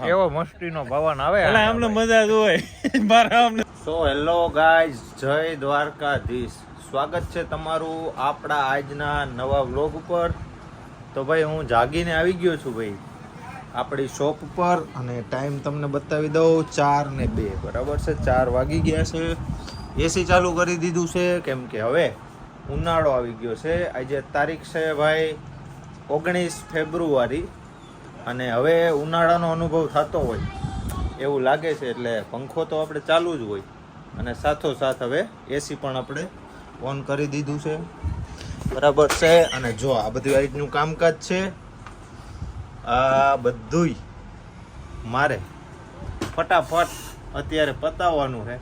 એવો મસ્તીનો પવન આવે એટલે અમને મજા જ હોય. સો હેલો ગાઈઝ, જય દ્વારકાધીશ. સ્વાગત છે તમારું આપણા આજના નવા વ્લોગ ઉપર. તો ભાઈ હું જાગીને આવી ગયો છું ભાઈ આપણી શોપ ઉપર, અને ટાઈમ તમને બતાવી દઉં 4:02 બરાબર છે. 4 વાગી ગયા છે. એસી ચાલુ કરી દીધું છે કેમ કે હવે ઉનાળો આવી ગયો છે. આજે તારીખ છે ભાઈ 19 ફેબ્રુઆરી, અને હવે ઉનાળાનો અનુભવ થતો હોય એવું લાગે છે. એટલે પંખો તો આપણે ચાલુ જ હોય, અને સાથોસાથ હવે એસી પણ આપણે ઓન કરી દીધું છે બરાબર છે. અને જો આ બધું આઈટનું કામકાજ છે, આ બધુંય મારે ફટાફટ અત્યારે પતાવવાનું છે,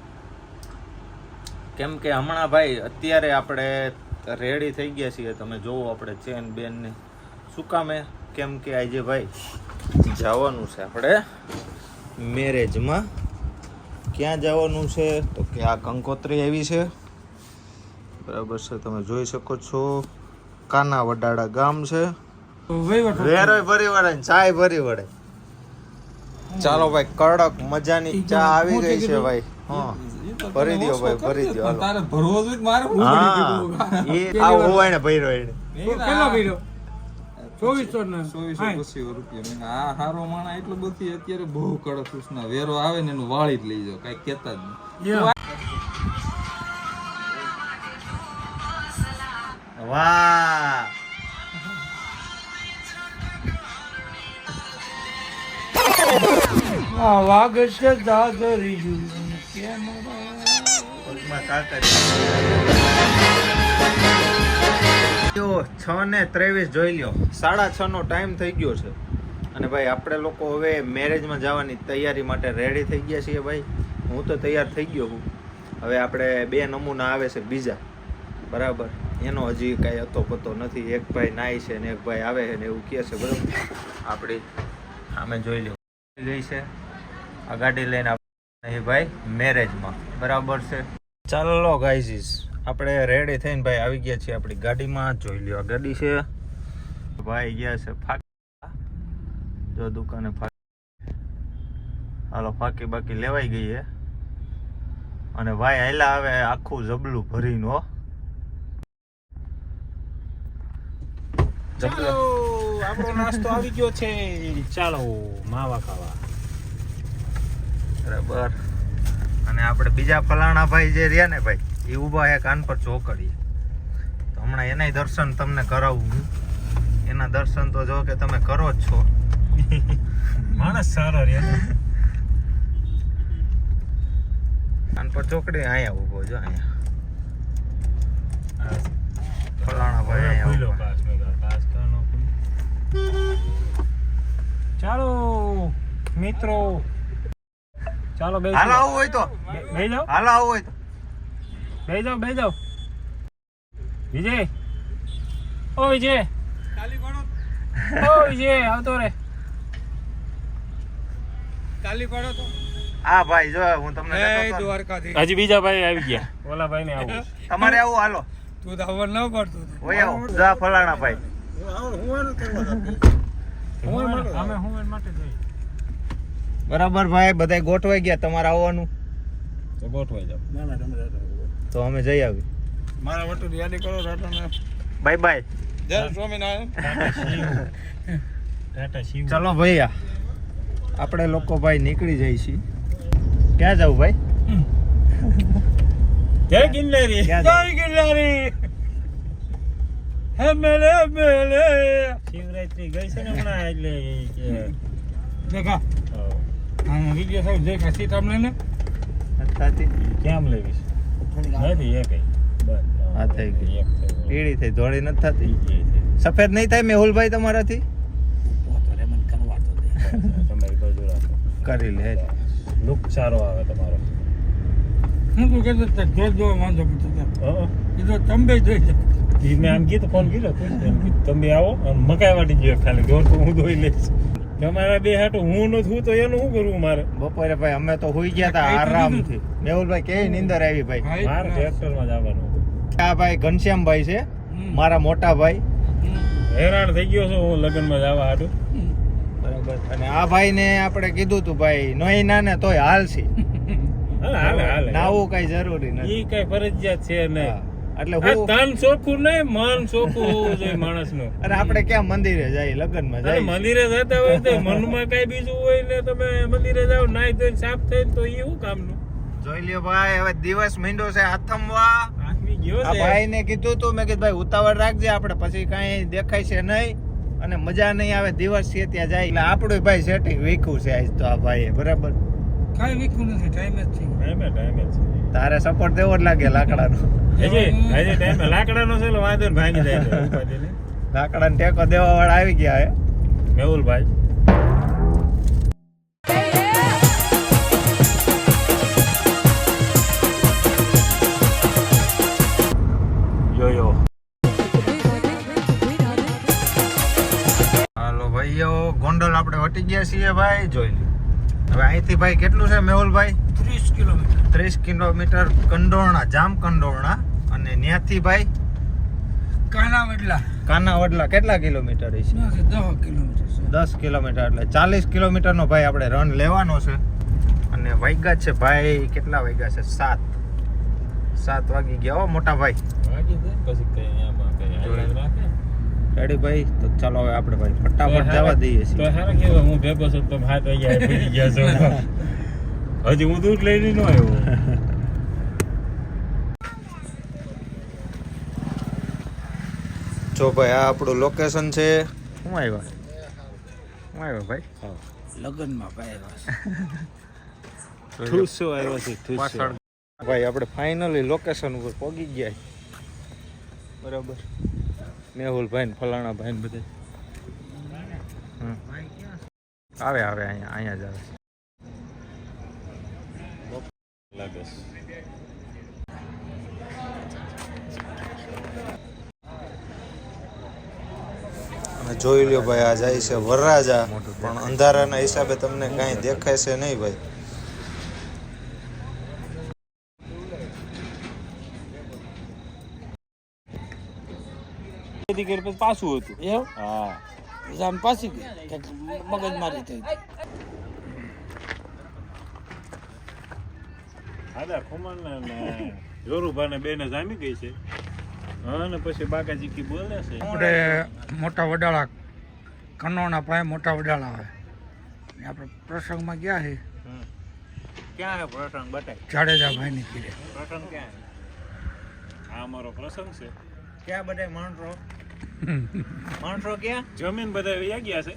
કેમ કે હમણાં ભાઈ અત્યારે આપણે રેડી થઈ ગયા છીએ. તમે જોવો આપણે ચેન બેનને શું કામે, કેમ કે આજે ભાઈ જવાનું છે આપણે મેરેજમાં. ક્યાં જવાનું છે તો કે આ કંકોત્રી આવી છે બરાબર છે, તમે જોઈ શકો છો. કાના વડાડા ગામ છે, વેરોય ભરી વળે ને ચાય ભરી વળે. ચાલો ભાઈ, કડક મજાની ચા આવી ગઈ છે ભાઈ. હા ભરી દો ભાઈ, ભરી દો. તારે ભરવો જોઈએ મારે. હા એ આ હોય ને ભર્યો એને કેટલો ભર્યો 2400 રૂપિયા. આ હારો માણા એટલું બધી અત્યારે બહુ કડક ઉષ્ણા વેરો આવે ને એનું વાળી જ લઈ જાવ, કઈ કેતા જ નહીં. વાહ વાગ છે દાદરી કેમ પગમાં કાકરી. 6:23 જોઈ લ્યો, 6:30 નો ટાઈમ થઈ ગયો છે. અને ભાઈ આપણે લોકો હવે મેરેજમાં જવાની તૈયારી માટે રેડી થઈ ગયા છીએ ભાઈ. હું તો તૈયાર થઈ ગયો છું. હવે આપણે 2 નમૂના આવે છે બીજા બરાબર, એનો હજી કાંઈ અતો પતો નથી. એક ભાઈ નાય છે ને એક ભાઈ આવે છે ને એવું કહે છે બરાબર. આપણી આમે જોઈ લો ગઈ છે આ ગાડી લઈને આપણે ભાઈ મેરેજમાં બરાબર છે. ચાલો ગાઈઝ, આપણે રેડી થઈને ભાઈ આવી ગયા છીએ આપણી ગાડીમાં. જોઈ લ્યો આ ગાડી છે ભાઈ. ગયા છે ફાકી, જો દુકાને ફાકી. હાલો ફાકી બાકી લેવાઈ ગઈ છે, અને ભાઈ હાલા આવે આખું જબલું ભરીને. હો આપણો નાસ્તો આવી ગયો છે, ચાલો માવા ખાવા બરાબર. અને આપણે બીજા ફલાણા ભાઈ જે રહ્યા ને ભાઈ, એ ઊભા છે કાન પર ચોકડીએ. તો હમણાં એનાય દર્શન તમને કરાવું હું. એના દર્શન તો જો કે તમે કરો જ છો. માણસ સારો રે. કાન પર ચોકડી અહીંયા ઊભો જો, અહીંયા ફલાણા ભાઈ અહીંયા. ચાલો મિત્રો, ચાલો બે હાલો આવું હોય તો બે જાઓ, હાલો આવું હોય તો બે જાઓ. વિજય, ઓ વિજય, ઓ વિજય આવતો રે. તાલી પાડો તો. હા ભાઈ જો હું તમને હજી બીજા ભાઈ આવી ગયા. ઓલા ભાઈ ને આવું તમારે આવું હાલો. તું તો ખબર ન પડતું હોય આવો જા ફલાણા ભાઈ. બરાબર ભાઈ, બધા ગોઠવાઈ ગયા. તમારે આવવાનું તો ગોઠવાઈ જાવ. તો અમે જઈ આવી. મારા વટુ યાદી કરો રાટોને. બાય બાય, જય સ્વામિનારાયણ. ચલો ભૈયા, આપણે લોકો ભાઈ નીકળી જઈએ છીએ. ક્યાં જાવ ભાઈ? જય ગિરનારી, જય ગિરનારી. હે મેલે મેલે શિવરાત્રી ગઈ છે ને હમણાં, એટલે દેખા હા વિડિયો સાહેબ દેખા સી તમને ને થાતી કેમ લેવીશ નથી એ કઈ બસ આ થઈ ગઈ પીળી થઈ, ધોળી નથી થતી. સફેદ નહીં થાય મેહુલભાઈ તમારાથી? તમારી બાજુ રાખો, કરી લે. લુક સારો આવે તમારો. હું તો કહેતો જો જો વાંધો પડતો એ તો તંબે જોઈ જાય. મેં આમ કીધું ફોન કર્યો તમે આવો મકાઈ વાટી જોઈએ, ખાલી દોર તો હું ધોઈ લઈશ. તમારા બે હાટું હું નથી, હું તો એનું શું કરવું મારે? બપોરે ભાઈ અમે તો હુઈ ગયા હતા આરામથી. મેહુલભાઈ કેવી નીંદર આવી ભાઈ? મારે ટ્રેક્ટરમાં જવાનું. આ ભાઈ ઘનશ્યામભાઈ છે મારા મોટા ભાઈ. હેરાન થઈ ગયો છું હું લગ્નમાં જવા હાટું. બરાબર. અને આ ભાઈને આપણે કીધું તું ભાઈ નહીં ના ને તોય હાલશી. હાલે નાવું કઈ જરૂરી નથી. ઈ કઈ ફરજિયાત છે નહીં. હા. એટલે આ હું તન ચોખ્ખું નહીં, મન ચોખ્ખું હોવું જોઈએ માણસનું. અને આપણે ક્યાં મંદિરે જાય લગ્નમાં અરે જાય મંદિરે જતા હોય તો મનમાં કઈ બીજું હોય ને તમે મંદિરે જાઓ નાઈ ધોઈને સાફ થઈને તો ઈ શું કામનું? જોઈ લ્યો ભાઈ હવે દિવસ મીંડો છે આથમવા. આદમી ગયો આ છે. ભાઈને કીધું તું મેં કીધું ભાઈ ઉતાવળ રાખજે આપણે પછી કાંઈ દેખાય છે નહીં અને મજા નહીં આવે દિવસ છે ત્યાં જાય એટલે આપણું ભાઈ સેટિંગ વીખું છે આજ તો આ ભાઈએ બરાબર. કાંઈ વીખું નથી, ટાઈમ જ છે. ટાઈમે છે. તારે સપોર્ટ દેવો જ લાગે લાકડાનો. હજી ટાઈમે લાકડાનો છે એટલે વાંધો ને ભાંગી જાય છે. ઉપાધિ નહીં. લાકડાને ટેકો દેવા વાળા આવી ગયા હે મેહુલભાઈ યો હાલો ભાઈઓ ગોંડલ આપણે વટી ગયા છીએ ભાઈ જોઈ લો. હવે અહીંથી ભાઈ કેટલું છે મેહુલભાઈ? 30 કિલોમીટર. 30 કિલોમીટર કંડોરણા જામ કંડોરણા અને ત્યાંથી ભાઈ કાનાવડલા કેટલા કિલોમીટર છે? 10 કિલોમીટર. 10 કિલોમીટર એટલે 40 કિલોમીટરનો ભાઈ આપણે રન લેવાનો છે. અને વાગ્યા છે ભાઈ કેટલા વાગ્યા છે? 7 વાગી ગયા હો મોટા ભાઈ. વાગી દે પછી કઈ આમાં કઈ હાઈલાઈટ રાખે રેડી ભાઈ તો ચાલો હવે આપણે ભાઈ ફટાફટ જવા દઈએ તો છીએ. હારા કેવા હું ભેગો છું તો 7 વાગ્યા પડી ગયા છો હજી હું દૂધ લઈને ન આવ્યો. જો ભાઈ આ આપણું લોકેશન છે. શું આવ્યા ભાઈ? લગ્નમાં ભાઈ ઠૂસો આવ્યો છે ઠૂસો. પાછળ ભાઈ આપણે ફાઇનલી લોકેશન ઉપર પહોંચી ગયા બરાબર. મેહુલભાઈ ને ફલાણા ભાઈ ને બધે આવે અહીંયા જ આવે. લાગે છે. અને જોઈ લ્યો ભાઈ આ જાય છે વરરાજા પણ અંધારાના હિસાબે તમને કાંઈ દેખાય છે નહીં ભાઈ. પાછું હતું એવું હા જાન પાછી ગઈ મગજ મારી થઈ. દાદા ખુમાન ને જોરુભા ને બેને જામી ગઈ છે. હા ને પછી બાકાજી કી બોલે છે. આપણે મોટા વડાળા કનોણા પાસે મોટા વડાળા આવે આપણે પ્રસંગમાં ગયા છે. ક્યાં હે પ્રસંગ બતાય? જાડેજા ભાઈની કીરે પ્રસંગ ક્યાં? આ અમારો પ્રસંગ છે. ક્યાં બધા માણસો ક્યાં? જમીન બધા વહી ગયા છે.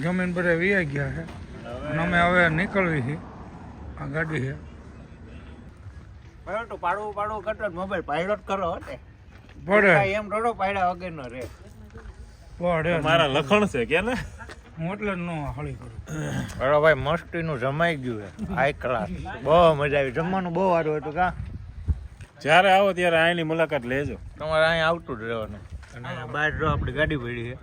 જમીન બધે વી ગયા છે અને અમે હવે નીકળવી છે. આ ગાડી છે તો પાડવું કરતો મોબાઈલ પાયલોટ કરો હતે પડે એમ થોડો પાડ્યા વગરનો રે. પડે મારા લખણ છે કે ને હું એટલે જ ન હળી કરું. અરે ભાઈ મસ્તીનું જમાઈ ગયું છે હાઈ ક્લાસ. બહુ મજા આવી. જમવાનું બહુ સારું હતું કા? જ્યારે આવો ત્યારે અહીંની મુલાકાત લેજો. તમારે અહીંયા આવતું જ રહેવાનું. અને બહાર જો આપણી ગાડી પડી છે.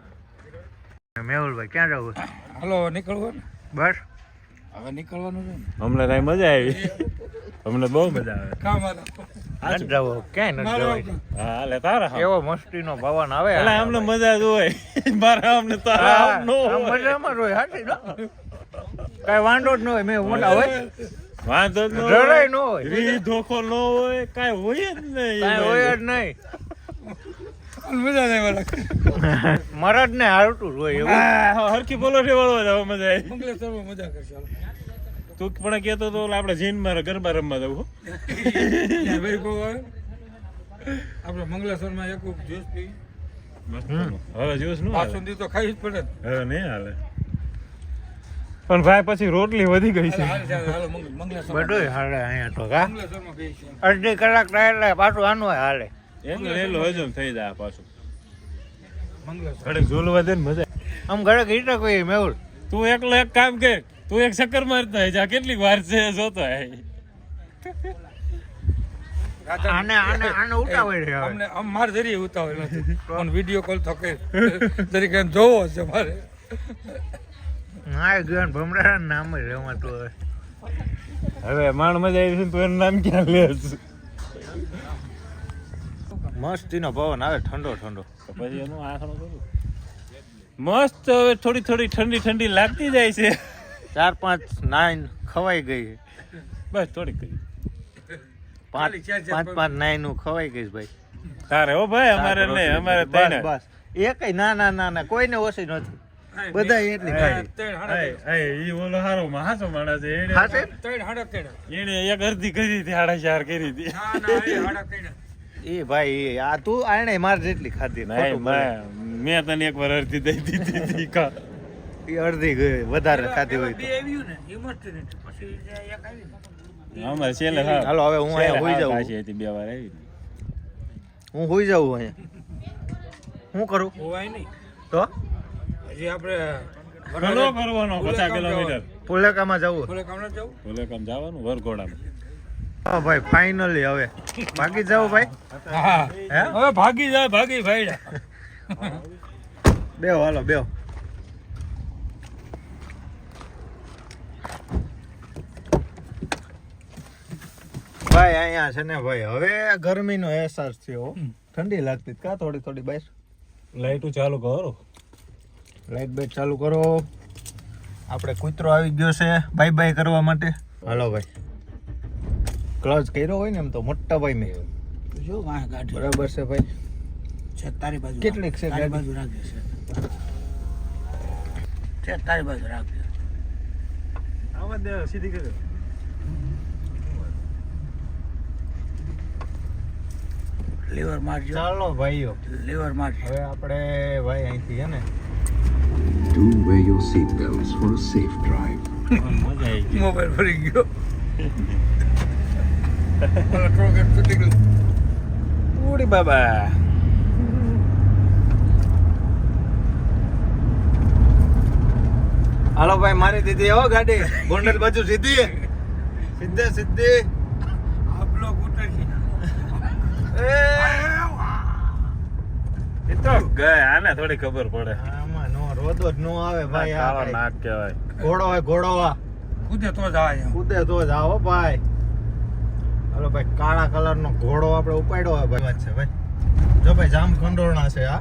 મેહુલભાઈ ક્યાં જવું? હાલો નીકળવું ને બસ હવે નીકળવાનું છે ને અમને કઈ મજા આવી. અમને બહુ મજા આવે. કામ આવે નથી જવું ક્યાંય નથી જવાય. હા લે તારા એવો મસ્તીનો પવન આવે એટલે અમને મજા જ હોય. મારા અમને તારા આમ નો હોય. મજામાં જ હોય હાચી નો કઈ વાંધો જ ન હોય. મેં મોટા હોય વાંધો જ ન જરાય ન હોય. હોય. રી ધોખો ન હોય કાંઈ હોય જ નહીં. કાંઈ હોય જ નહીં. મજા નહીં વાળા મરદ ને હાલતું જ હોય એવું. હરખી બોલો છે વળવા જાવ મજા આવી. મંગલેશ્વરમાં મજા કરશે હાલો. તું પણ કહેતો તો આપણે જઈને મારે ગરબા રમવા જવું. ભાઈ કહો આપણે મંગલેશ્વરમાં એક જ્યુસ પી હવે જોશ નું બાસુંદી તો ખાઈ જ પડે ને. હવે નહીં હાલે. પણ ભાઈ પછી રોટલી વધી ગઈ છે. હાલો મંગલેશ્વર બધું હાલે અહીંયા તો કા મંગલેશ્વરમાં પી છે. અડધી કલાક થાય એટલે પાછું આનું હાલે. એટલે એટલું હજમ થઈ જાય પાછું. મંગલેશ્વર ઘડીક ઝૂલવા દે ને મજા. આમ ઘરે ગીટા કોઈ મેહુલ તું એકલો એક કામ કર. તું એક ચક્કર મારતા હોય જા કેટલીક વાર છે જોતો હોય. આને ઉતાવળ છે હવે. અમને માર જરીએ ઉતાવળ નથી પણ વિડીયો કોલ તો કે તરીકે જોવો છે મારે. હા ગયો ભમરા નામ જ રમાતું હવે. હવે માણ મજા આવી છે તું એનું નામ ક્યાં લેસ? મસ્તીનો પવન આવે ઠંડો ઠંડો. પછી એનું આખણું કરું. મસ્ત હવે થોડી થોડી ઠંડી ઠંડી લાગતી જાય છે. 4-5 નાઈન ખવાઈ ગઈ. બસ થોડીક કરી 5-5 નાઈન ખવાઈ ગઈ ભાઈ. તારે હો ભાઈ, અમારે નહીં, અમારે તને બસ એકઈ ના કોઈને ઓછી નથી, બધા એટલી ખાઈ. ઈ ઓલો હારો માં હાસો માણસ છે, હાસે એને એક અડધી કરી હતી, 4.5 કરી હતી. એ ભાઈ આ તું આણે માર જેટલી ખાધી. મેં તને એક વાર અડધી દઈ દીધી હતી. એ અડધી ગઈ વધારે ખાધી હોય તો. અમારે છેલ્લે હાલો હવે હું અહીંયા હોઈ જાઉં. 2 વાર આવી. હું હોઈ જાઉં અહીંયા. શું કરું તો હજી આપણે ઘણો કરવાનો 50 કિલોમીટર. પુલેકામાં જવું. પુલેકામ જવાનું વરઘોડામાં. હા ભાઈ ફાઇનલી હવે ભાગી જાવ ભાઈ. હે હવે ભાગી જાય, ભાગી ભાઈ. બેહો હાલો બેહો. ભાઈ અહીંયા છે ને ભાઈ હવે ગરમીનો અહેસાસ થયો. ઠંડી લાગતી કા થોડી થોડી બહાર. લાઈટો ચાલુ કરો. લાઈટ બાઈટ ચાલુ કરો. આપણે કૂતરો આવી ગયો છે બાય બાય કરવા માટે. હાલો ભાઈ. ક્લચ કર્યો હોય ને એમ તો મોટા ભાઈ મેં જો વાહ ગાડી બરાબર છે ભાઈ. છે તારી બાજુ. કેટલીક છે તારી ગાડી? બાજુ રાખજે છે તારી બાજુ રાખજે. આવા દે સીધી કરી. લીવર મારજો, ચાલો ભાઈઓ લીવર મારજો. હવે આપણે ભાઈ અહીંથી છે ને Do wear your seatbelts for a safe drive. મજા આવી ગઈ. મોબાઈલ ફરી ગયો. પેલા ટ્રોકેટ તૂટી ગયું. ઉડી બાબા. હાલો ભાઈ મારી દીધી હો ગાડી ગોંડલ બાજુ સીધી સીધી. આપ લોગ ઉતરશે. એ તો ગયા, આને થોડી ખબર પડે. આમાં નો રોદો જ નો આવે ભાઈ. આ કાળો ભાઈ. નાક કહેવાય. ઘોડો હોય ઘોડો આ કૂદે તો જ આવે એમ. કૂદે તો જ આવો ભાઈ. હાલો ભાઈ કાળા કલર નો ઘોડો આપણે ઉપાડ્યો હોય ભાઈ. વાત છે ભાઈ. જો ભાઈ જામ કંડોરણા છે આ.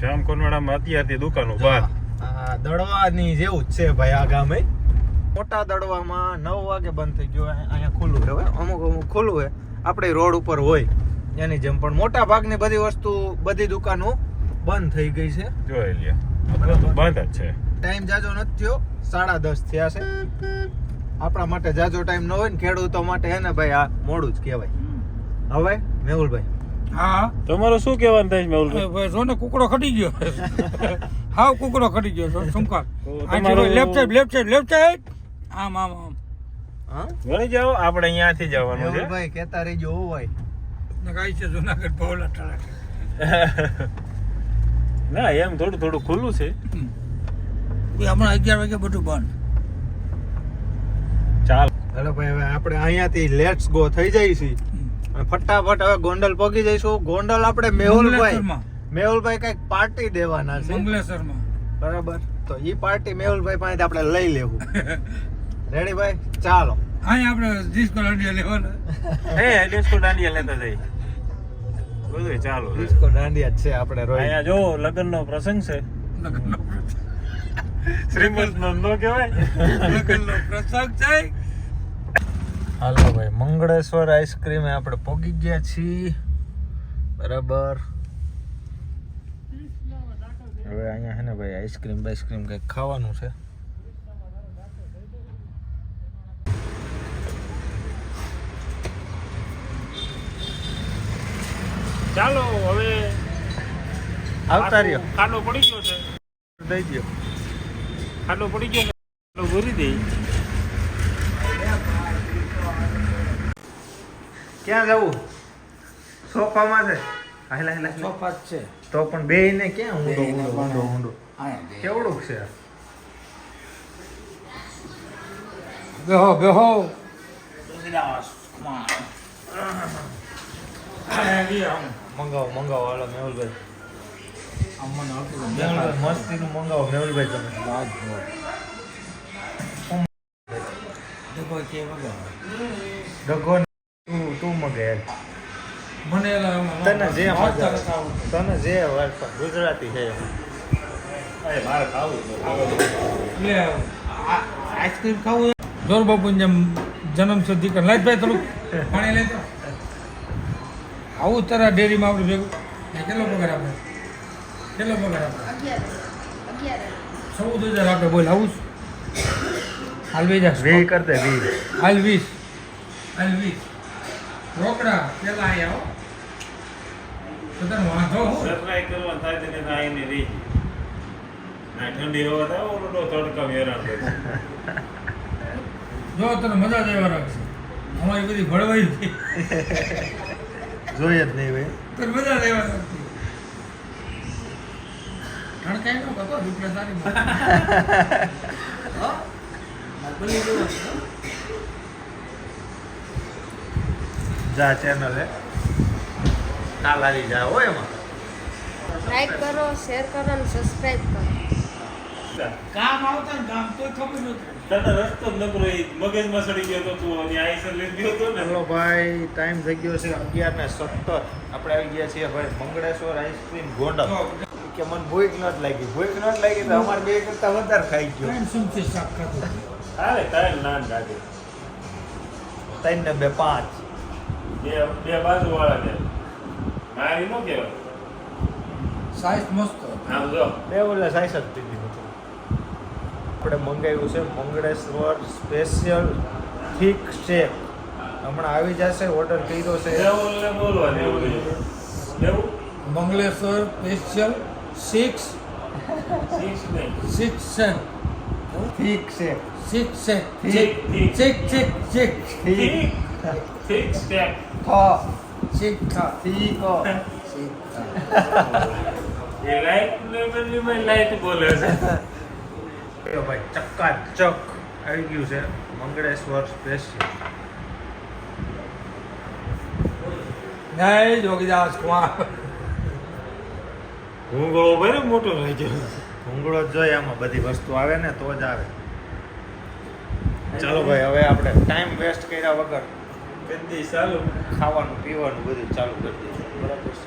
જામ કોનવાડામાં અત્યારથી દુકાનો બહાર. આ દડવાની જેવું જ છે ભાઈ આ ગામે. મોટા દડવામાં 9 વાગે બંધ થઈ ગયો. અહીંયા ખુલ્લું છે ભાઈ. અમુક ખુલ્લું છે. આપણે રોડ ઉપર હોય એની જેમ, પણ મોટા ભાગની બધી વસ્તુ બધી દુકાનો બંધ થઈ ગઈ છે. જોઈ લ્યો, બધું બંધ જ છે. ટાઈમ જાજો નથી થયો, 10:30 થયા છે. આપણા માટે જાજો ટાઈમ ન હોય ને ખેડૂતો માટે હે ને ભાઈ આ મોડું જ કહેવાય. હવે મેહુલભાઈ હા તમારું શું કહેવાનું થાય છે મેહુલભાઈ? ભાઈ જો ને કુકડો ખટી ગયો. હાવ કુકડો ખટી ગયો છો સુમકાર. તમારું- લેફ્ટ સાઈડ. આમ હા વળી જાઓ, આપણે અહીંયાથી જવાનું છે. મેહુલભાઈ કહેતા રહીજો હો ભાઈ. નગાઈ છે જુનાગઢ બહુલા ઠરાક. ના એમ થોડું થોડું ખુલ્લું છે. હમણાં 11 વાગે બધું બંધ. ચાલ હાલો ભાઈ હવે આપણે અહીંયાથી લેટ્સ ગો થઈ જાય છે. અને ફટાફટ હવે ગોંડલ પહોંચી જઈશું. ગોંડલ આપણે મેહુલભાઈ કઈક પાર્ટી દેવાના છે મંગલેશ્વરમાં. બરાબર. તો ઈ પાર્ટી મેહુલભાઈ પાસેથી આપણે લઈ લેવું. રેડી ભાઈ ચાલો. અહીં આપણે ડિસ્કો લડિયા લેવાના. એ ડિસ્કો દાંડિયા લેતા જઈ. બધું ચાલો. ડિસ્કો દાંડિયા જ છે આપણે રોજ. અહીંયા જો લગ્નનો પ્રસંગ છે. શ્રીમંત નો કહેવાય. લગ્નનો પ્રસંગ છે. હાલો ભાઈ મંગળેશ્વર આઈસ્ક્રીમ આપણે પહોંચી ગયા છીએ. બરાબર. હવે અહીંયા છે ને ભાઈ આઈસ્ક્રીમ બાઈસ્ક્રીમ કંઈક ખાવાનું છે. ચાલો હવે આવતા રહ્યો. ખાડો પડી ગયો છે. દઈ દો. ખાડો પડી ગયો છે. ખાડો ભરી દઈ. ક્યાં જવું? સોફામાં છે. હાલા સોફા જ છે. તો પણ બે ને ક્યાં ઊંડો કેવડું છે? બેહો મંગાવો હાલો મેહુલભાઈ. મેહુલભાઈ મસ્તીનું મંગાવો મેહુલભાઈ તમે. ડગો તું મગે મને તને જે મજા તને જે ગુજરાતી છે મારે ખાવું છે. એટલે આઈસ્ક્રીમ ખાવું જોર બાપુ જેમ જન્મ સુધી કર લાઈટ ભાઈ થોડું પાણી લેતો આવું તારા ડેરીમાં આપણે ભેગું કેટલો પગાર આપે 14,000 આપે બોલ આવું હાલ બે જા વી કરતે વી હાલ 20 રોકડા પેલા આવો તો તને વાંધો હું સપ્લાય કરવાનું થાય તો નહીં આવીને રહી ના ઠંડી હવા થાય ઓલો તડકા હેરાન કરે. જો તને મજા જ એવા રાખશે અમારી બધી ભળવાઈ હતી જોઈએ જ નહીં ભાઈ. તને મજા જ એવા રાખતી ઠણકાઈ નો કતો રૂપિયા સારી જા ચેનલ હે કાલારી જા હોય એમાં લાઈક કરો શેર કરો અને સબસ્ક્રાઇબ કરો કામ આવતા ને કામ તો ખબર નહોતી તને રસ્તો જ નકરો એ મગજમાં સડી ગયો તો તું અને આઈસર લઈ ગયો તો ને. હેલો ભાઈ, ટાઈમ થઈ ગયો છે 11:17. આપણે આવી ગયા છીએ ભાઈ મંગળેશ્વર આઈસ્ક્રીમ ગોંડલ. કે મને ભૂખ નથી લાગી તો અમારે બે કરતા વધારે ખાઈ ગયો. ટાઈમ સુમથી શાક ખાતો હાલે તારે નાન લાગે 3 ને 2 5. બે બાજુ વાળા છે મારી નો કહેવાય. સાઈઝ મસ્ત આમ જો બે ઓલા સાઈસ જ પીધી હતું. આપણે મંગાવ્યું છે મંગળેશ્વર સ્પેશિયલ થીક શેક. હમણાં આવી જશે. ઓર્ડર કર્યો છે. એવું ને બોલવાનું એવું બધું. એવું મંગલેશ્વર સ્પેશિયલ 6 6 નહીં થીક શેક. 6 છે ઠીક, ઠીક. ચેક થીક ઠીક સ્ટેપ ચેક ખા થીક એ લાઈટ ને બદલી માં લાઈટ બોલે છે. એ ભાઈ ચકાચક આવી ગયું છે મંગળેશ્વર સ્પેશિયલ. નહીં જોગીદાસ કુમાર ભૂંગળો ભાઈ મોટો થઈ ગયો. ભૂંગળો જ જોઈએ આમાં. બધી વસ્તુ આવે ને તો જ આવે. ચાલો ભાઈ, હવે આપણે ટાઈમ વેસ્ટ કર્યા વગર કદી ચાલુ ખાવાનું પીવાનું બધું ચાલુ કરી દઈશું. બરાબર છે?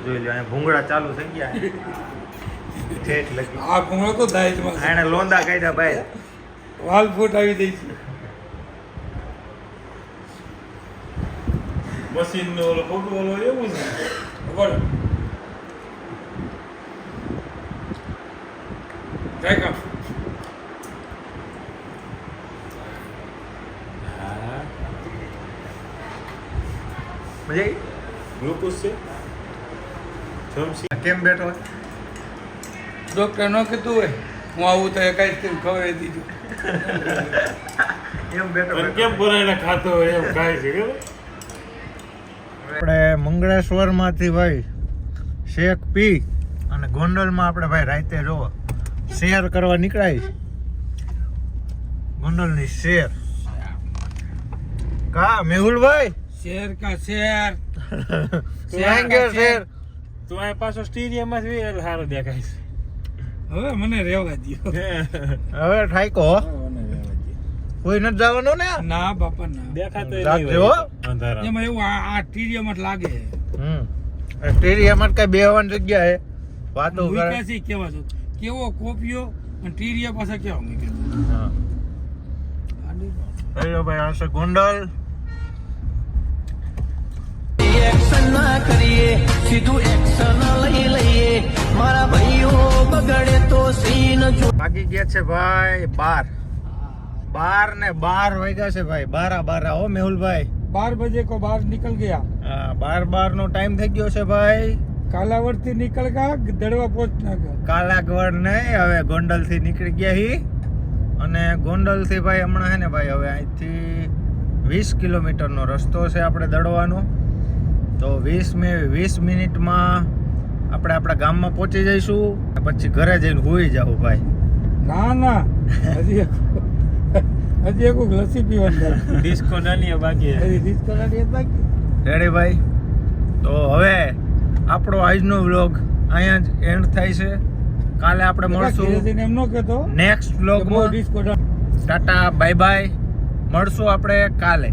જોઈ લો, અહીંયા ભૂંગળા ચાલુ થઈ ગયા. ઠેઠ લગી આ કુમળો તો દાયજમાં છે. એને લોંદા કાઢ્યા ભાઈ. વાલ ફૂટ આવી દઈ છે મશીન નો ઓલો ફોટો ઓલો એવું છે. બોલ ટ્રાય કર મજા આવી? ગ્લુકોઝ છે જમસી કેમ બેઠો? ડોક્ટર ન કીધું હોય હું આવું તો એક આઈસ્ક્રીમ ખવડાવી દીધું એમ બેઠો અને કેમ બોલાઈને ખાતો હોય એમ ખાય છે ખબર? આપણે મંગળેશ્વરમાંથી ભાઈ શેક પી અને ગોંડલમાં આપણે ભાઈ રાતે જોવો શેર કરવા નીકળાય. ગોંડલની શેર કા મેહુલભાઈ શેર કા શેર આંગે શેર. તું આ પાછો સ્ટીરિયમમાં જ એટલે સારો દેખાય છે. હવે મને રહેવા દ્યો હવે ઠાઈકો કોઈ નથી જવાનું ને. ના બાપા ના દેખાતો રાખજો. એમાં એવું આ ટીરિયામાં જ લાગે સ્ટેડિયમ કઈ બેહવાની જગ્યા હે. વાતો કરે. વિકાસી કેવા છો કેવો કોપિયો અને ટીરિયા પાસે કેવા મૂક્યો હા. હેલો ભાઈ, આ છે ગોંડલ. એક્શન ના કરીએ સીધું એક્શન લઈ લઈએ મારા ભાઈઓ બગડે તો સીન જો વાગી ગયા છે ભાઈ 12 ને 12 વાગ્યા છે ભાઈ. 12 હો મેહુલભાઈ. 12 बजे को बाहर निकल गया હા, 12 નો ટાઈમ થઈ ગયો છે ભાઈ. कालावर થી निकल गया दड़वा पहुंचना गया કાલાગવડ નહીં, હવે ગોંડલ થી નીકળી ગયા હી. અને ગોંડલ થી ભાઈ હમણાં હે ને ભાઈ હવે અહીંથી 20 કિલોમીટરનો રસ્તો છે આપણે દડવાનો. તો 20 મિનિટમાં આપણે આપણા ગામમાં પહોંચી જઈશું. પછી ઘરે જઈને હોઈ જાવ ભાઈ. ना ना हजी एक लस्सी पीवन ડિસ્કો નાની બાકી છે. રેડી ભાઈ? તો હવે આપણો આજનો વ્લોગ અહીંયા જ એન્ડ થાય છે. કાલે આપણે મળશું એમ નો કહેતો નેક્સ્ટ વ્લોગમાં. Disco Tata bye bye. મળશું આપણે કાલે.